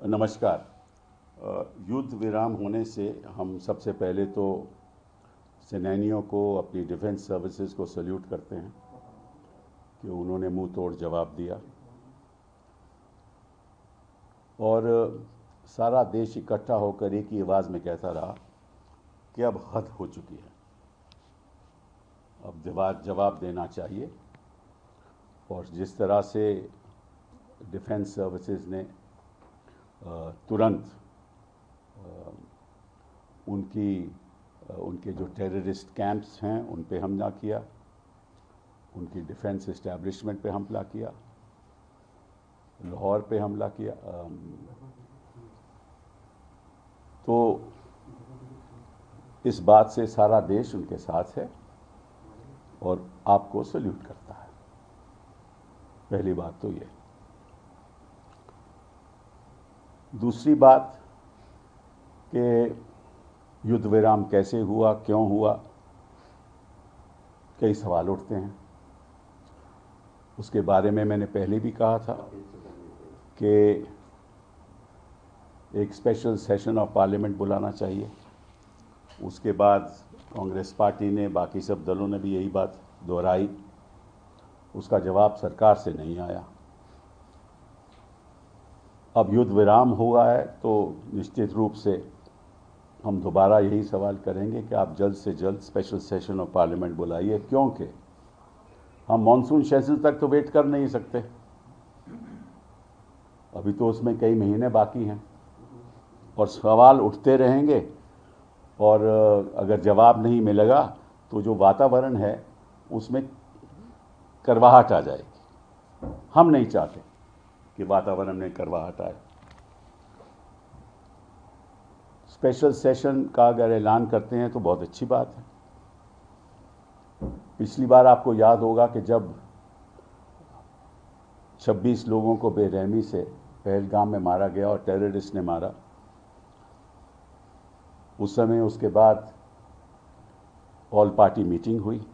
नमस्कार। युद्ध विराम होने से हम सबसे पहले तो सेनानियों को, अपनी डिफेंस सर्विसेज को सल्यूट करते हैं कि उन्होंने मुंह तोड़ जवाब दिया और सारा देश इकट्ठा होकर एक ही आवाज़ में कहता रहा कि अब हद हो चुकी है, अब जवाब देना चाहिए। और जिस तरह से डिफेंस सर्विसेज ने तुरंत उनके जो टेररिस्ट कैंप्स हैं उन पे हमला किया, उनकी डिफेंस इस्टेब्लिशमेंट पे हमला किया, लाहौर पे हमला किया, तो इस बात से सारा देश उनके साथ है और आपको सल्यूट करता है। पहली बात तो ये। दूसरी बात कि युद्ध विराम कैसे हुआ, क्यों हुआ, कई सवाल उठते हैं। उसके बारे में मैंने पहले भी कहा था कि एक स्पेशल सेशन ऑफ पार्लियामेंट बुलाना चाहिए। उसके बाद कांग्रेस पार्टी ने, बाकी सब दलों ने भी यही बात दोहराई। उसका जवाब सरकार से नहीं आया। अब युद्ध विराम हुआ है तो निश्चित रूप से हम दोबारा यही सवाल करेंगे कि आप जल्द से जल्द स्पेशल सेशन ऑफ पार्लियामेंट बुलाइए, क्योंकि हम मॉनसून सेशन तक तो वेट कर नहीं सकते। अभी तो उसमें कई महीने बाकी हैं और सवाल उठते रहेंगे और अगर जवाब नहीं मिलेगा तो जो वातावरण है उसमें करवाहट आ जाएगी। हम नहीं चाहते कि वातावरण में करवाहट आए। स्पेशल सेशन का अगर ऐलान करते हैं तो बहुत अच्छी बात है। पिछली बार आपको याद होगा कि जब 26 लोगों को बेरहमी से पहलगाम में मारा गया और टेररिस्ट ने मारा, उस समय उसके बाद ऑल पार्टी मीटिंग हुई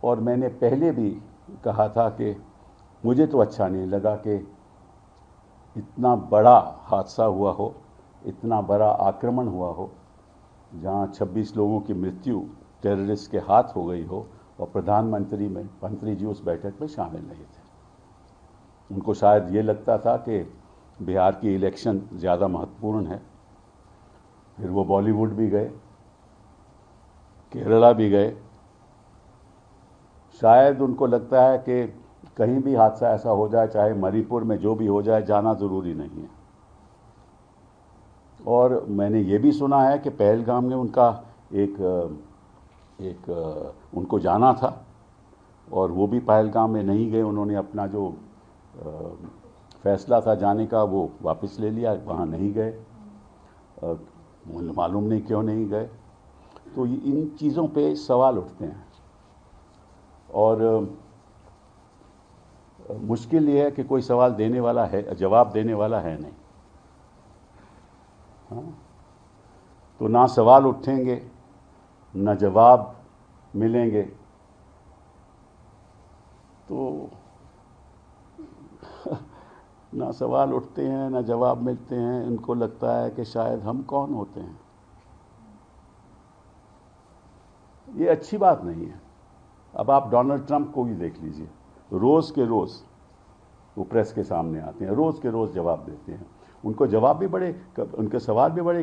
और मैंने पहले भी कहा था कि मुझे तो अच्छा नहीं लगा कि इतना बड़ा हादसा हुआ हो, इतना बड़ा आक्रमण हुआ हो, जहां 26 लोगों की मृत्यु टेररिस्ट के हाथ हो गई हो और मंत्री जी उस बैठक में शामिल नहीं थे। उनको शायद ये लगता था कि बिहार की इलेक्शन ज़्यादा महत्वपूर्ण है। फिर वो बॉलीवुड भी गए, केरला भी गए। शायद उनको लगता है कि कहीं भी हादसा ऐसा हो जाए, चाहे मणिपुर में जो भी हो जाए, जाना ज़रूरी नहीं है। और मैंने ये भी सुना है कि पहलगाम में उनका उनको जाना था और वो भी पहलगाम में नहीं गए। उन्होंने अपना जो फैसला था जाने का वो वापस ले लिया, वहाँ नहीं गए। मालूम नहीं क्यों नहीं गए। तो इन चीज़ों पे सवाल उठते हैं और मुश्किल ये है कि कोई सवाल देने वाला है, जवाब देने वाला है नहीं। हाँ? तो ना सवाल उठेंगे, ना जवाब मिलेंगे, तो ना सवाल उठते हैं ना जवाब मिलते हैं। इनको लगता है कि शायद हम कौन होते हैं। ये अच्छी बात नहीं है। अब आप डोनाल्ड ट्रंप को भी देख लीजिए, रोज़ के रोज़ वो प्रेस के सामने आते हैं, रोज़ के रोज़ जवाब देते हैं। उनको जवाब भी उनके सवाल भी बड़े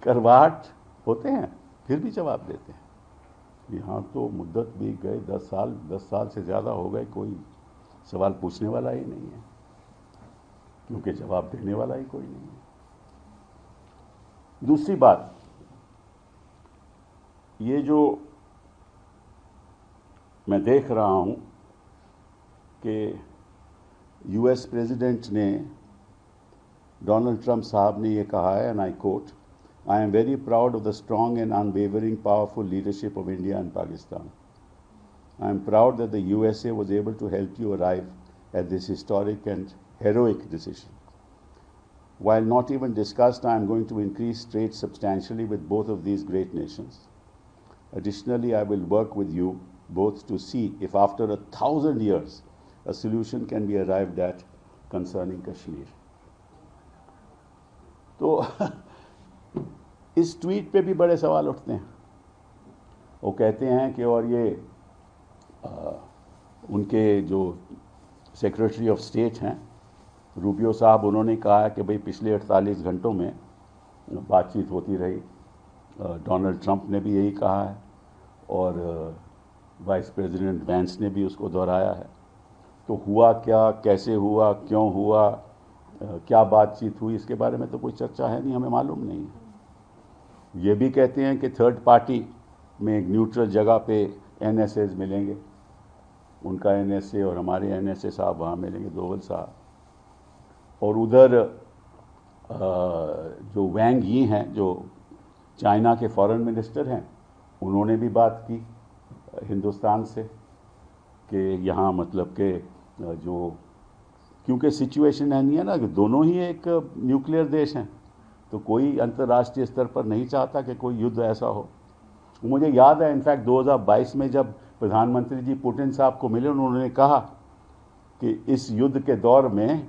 करवाहट होते हैं, फिर भी जवाब देते हैं। यहाँ तो मुद्दत भी गए 10 साल से ज़्यादा हो गए, कोई सवाल पूछने वाला ही नहीं है, क्योंकि जवाब देने वाला ही कोई नहीं है। दूसरी बात, ये जो मैं देख रहा हूँ कि यूएस प्रेसिडेंट ने, डोनाल्ड ट्रंप साहब ने ये कहा है, and I quote, I am very proud of the strong and unwavering powerful leadership of India and Pakistan. I am proud that the USA was able to help you arrive at this historic and heroic decision. While not even discussed, I am going to increase trade substantially with both of these great nations. Additionally, I will work with you both to see if after 1,000 years a solution can be arrived at concerning Kashmir. तो इस tweet पे भी बड़े सवाल उठते हैं। वो कहते हैं कि और ये उनके जो सेक्रेटरी ऑफ स्टेट हैं रूबियो साहब, उन्होंने कहा है कि भाई पिछले 48 घंटों में बातचीत होती रही। डोनाल्ड ट्रंप ने भी यही कहा है और वाइस प्रेसिडेंट वैंस ने भी उसको दोहराया है। तो हुआ क्या, कैसे हुआ, क्यों हुआ, क्या बातचीत हुई, इसके बारे में तो कोई चर्चा है नहीं, हमें मालूम नहीं है। ये भी कहते हैं कि थर्ड पार्टी में एक न्यूट्रल जगह पे NSAs मिलेंगे, उनका NSA और हमारे NSA साहब वहाँ मिलेंगे, दोवल साहब। और उधर जो वैंग यी हैं, जो चाइना के फॉरेन मिनिस्टर हैं, उन्होंने भी बात की हिंदुस्तान से कि यहाँ मतलब कि जो, क्योंकि सिचुएशन है नहीं है ना कि दोनों ही एक न्यूक्लियर देश हैं, तो कोई अंतर्राष्ट्रीय स्तर पर नहीं चाहता कि कोई युद्ध ऐसा हो। मुझे याद है इनफैक्ट 2022 में जब प्रधानमंत्री जी पुतिन साहब को मिले, उन्होंने कहा कि इस युद्ध के दौर में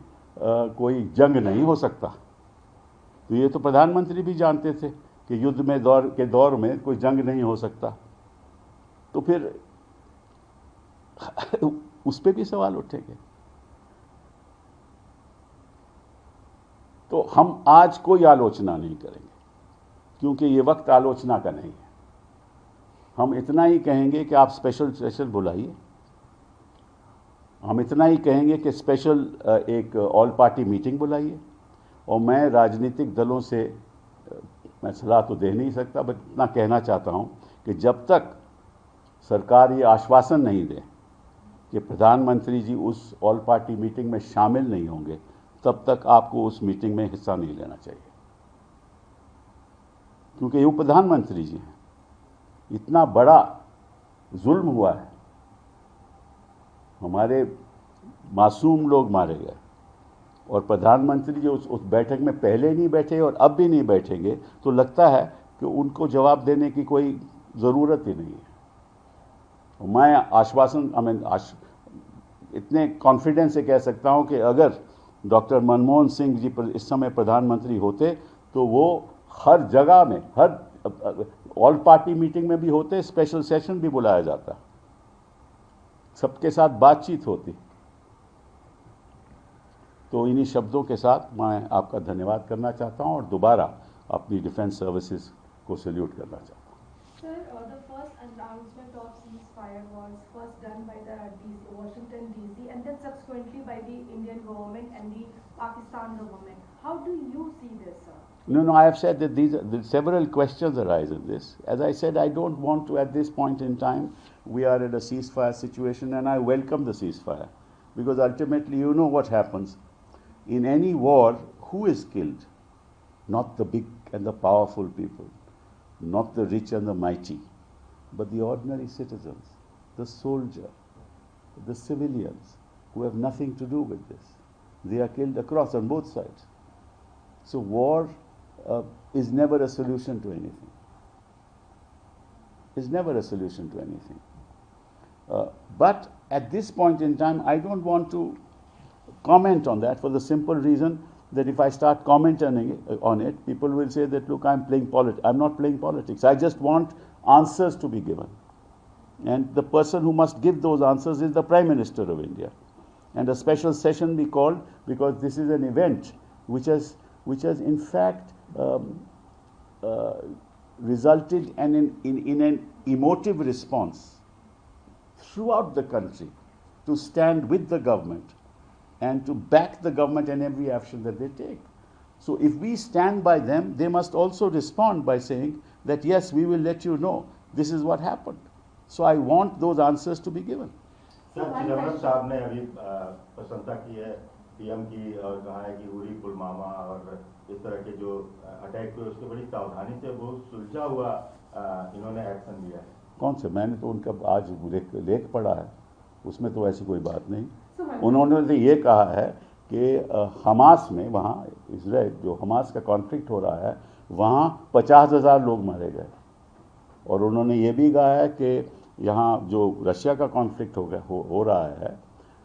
कोई जंग नहीं हो सकता। तो ये तो प्रधानमंत्री भी जानते थे कि युद्ध में दौर में कोई जंग नहीं हो सकता। तो फिर उस पर भी सवाल उठेंगे। तो हम आज कोई आलोचना नहीं करेंगे क्योंकि ये वक्त आलोचना का नहीं है। हम इतना ही कहेंगे कि आप स्पेशल सेशन बुलाइए, हम इतना ही कहेंगे कि स्पेशल एक ऑल पार्टी मीटिंग बुलाइए। और मैं राजनीतिक दलों से मैं सलाह तो दे नहीं सकता, बट इतना कहना चाहता हूं कि जब तक सरकार ये आश्वासन नहीं दे कि प्रधानमंत्री जी उस ऑल पार्टी मीटिंग में शामिल नहीं होंगे, तब तक आपको उस मीटिंग में हिस्सा नहीं लेना चाहिए। क्योंकि वो प्रधानमंत्री जी हैं, इतना बड़ा जुल्म हुआ है, हमारे मासूम लोग मारे गए, और प्रधानमंत्री जी उस बैठक में पहले नहीं बैठे और अब भी नहीं बैठेंगे, तो लगता है कि उनको जवाब देने की कोई ज़रूरत ही नहीं है। मैं आश्वासन इतने कॉन्फिडेंस से कह सकता हूं कि अगर डॉक्टर मनमोहन सिंह जी इस समय प्रधानमंत्री होते तो वो हर जगह में, हर ऑल पार्टी मीटिंग में भी होते, स्पेशल सेशन भी बुलाया जाता, सबके साथ बातचीत होती। तो इन्हीं शब्दों के साथ मैं आपका धन्यवाद करना चाहता हूं और दोबारा अपनी डिफेंस सर्विसेज को सैल्यूट करना चाहता हूं। Sir, the first announcement of ceasefire was first done by the Washington DC and then subsequently by the Indian government and the Pakistan government. How do you see this, sir? No, I have said that several questions arise in this. As I said, I don't want to, at this point in time, we are in a ceasefire situation, and I welcome the ceasefire, because ultimately you know what happens. In any war, who is killed? Not the big and the powerful people, not the rich and the mighty, but the ordinary citizens, the soldier, the civilians who have nothing to do with this. They are killed across on both sides. So war is never a solution to anything. Is never a solution to anything. But at this point in time, I don't want to comment on that for the simple reason that if I start commenting on it, people will say that, look, I'm playing politics. I'm not playing politics. I just want answers to be given. And the person who must give those answers is the Prime Minister of India. And a special session be called because this is an event which has in fact resulted in an emotive response throughout the country to stand with the government and to back the government in every action that they take. So if we stand by them, they must also respond by saying that, yes, we will let you know this is what happened. So I want those answers to be given. Sir, Chidambaram साहब ने अभी प्रशंसा की है PM की और कहा है कि उरी पुलवामा और इस तरह के जो अटैक हुए उसके बड़ी सावधानी से वो सुलझा हुआ इन्होंने एक्शन लिया है। कौन से? मैंने तो उनका आज लेख पढ़ा है, उसमें तो ऐसी कोई बात नहीं। उन्होंने तो ये कहा है कि हमास में, वहाँ इजराइल जो हमास का कॉन्फ्लिक्ट हो रहा है, वहाँ 50,000 लोग मारे गए। और उन्होंने ये भी कहा है कि यहाँ जो रशिया का कॉन्फ्लिक्ट हो रहा है,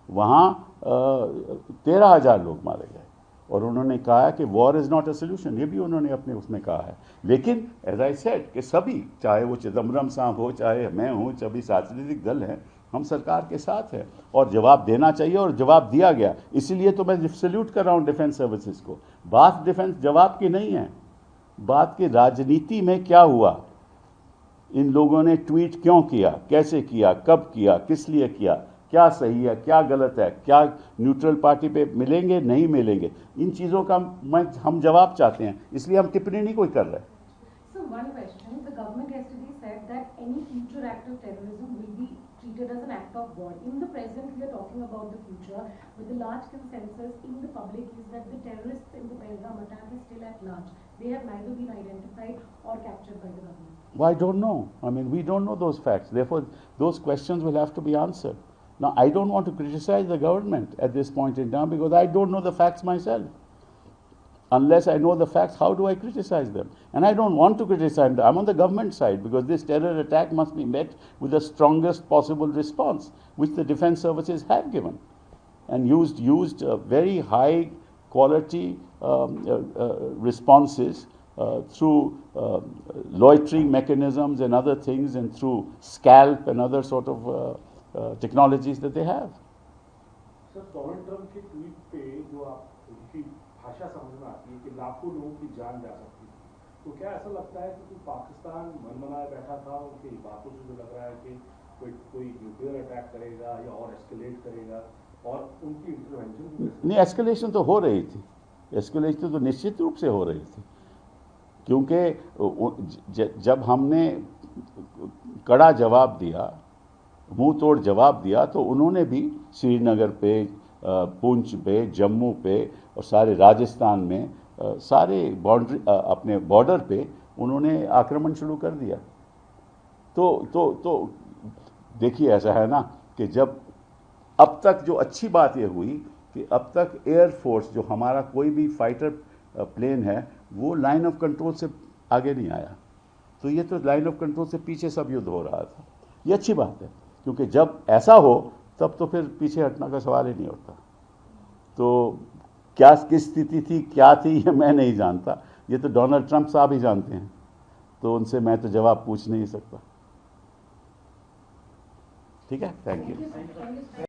वहाँ 13,000 लोग मारे गए और उन्होंने कहा कि war is not a solution, ये भी उन्होंने अपने उसमें कहा है। लेकिन एज आई सेड कि सभी, चाहे वो चिदम्बरम साहब हो, चाहे मैं हूँ, सभी राजनीतिक दल हैं, हम सरकार के साथ हैं और जवाब देना चाहिए और जवाब दिया गया। इसीलिए तो मैं सैल्यूट कर रहा हूँ डिफेंस सर्विसेज को। बात डिफेंस जवाब की नहीं है, बात की राजनीति में क्या हुआ, इन लोगों ने ट्वीट क्यों किया, कैसे किया, कब किया, किस लिए किया, क्या सही है, क्या गलत है, क्या न्यूट्रल पार्टी पे मिलेंगे, नहीं मिलेंगे, इन चीज़ों का हम जवाब चाहते हैं, इसलिए हम टिप्पणी नहीं कोई कर रहे। So one question, the government yesterday said that any future act of terrorism will be treated as an act of war. In the present, we are talking about the future, but the large consensus in the public is that the terrorists in the Pahalgam attack is still at large. They have neither been identified or captured by the government. Well, I don't know. I mean, we don't know those facts. Therefore, those questions will have to be answered. Now, I don't want to criticize the government at this point in time because I don't know the facts myself. Unless I know the facts, how do I criticize them? And I don't want to criticize them. I'm on the government side because this terror attack must be met with the strongest possible response, which the defense services have given, and used very high quality responses through loitering mechanisms and other things, and through scalp and other sort of technologies that they have. Sir, Donald Trump के tweet पे जो आपकी भाषा समझ में आती है कि लाखों लोगों की जान जा सकती है, तो क्या ऐसा लगता है कि पाकिस्तान मन बनाए बैठा था? उनकी बातों से जो लग रहा है कि कोई न्यूक्लियर अटैक करेगा या और एस्केलेट करेगा, और उनकी इंटरवेंशन नहीं, एस्केलेशन तो हो रही थी, एस्केलेशन तो निश्चित रूप से हो रही थी, क्योंकि जब हमने कड़ा जवाब दिया, मुंह तोड़ जवाब दिया, तो उन्होंने भी श्रीनगर पे, पुंछ पे, जम्मू पे और सारे राजस्थान में, सारे बाउंड्री, अपने बॉर्डर पे उन्होंने आक्रमण शुरू कर दिया। तो देखिए, ऐसा है ना कि जब अब तक जो अच्छी बात ये हुई कि अब तक एयरफोर्स, जो हमारा कोई भी फाइटर प्लेन है, वो लाइन ऑफ कंट्रोल से आगे नहीं आया, तो ये तो लाइन ऑफ कंट्रोल से पीछे सब युद्ध हो रहा था। ये अच्छी बात है, क्योंकि जब ऐसा हो तब तो फिर पीछे हटने का सवाल ही नहीं होता। तो क्या किस स्थिति थी, क्या थी, ये मैं नहीं जानता, ये तो डोनाल्ड ट्रंप साहब ही जानते हैं, तो उनसे मैं तो जवाब पूछ नहीं सकता। ठीक है, थैंक यू।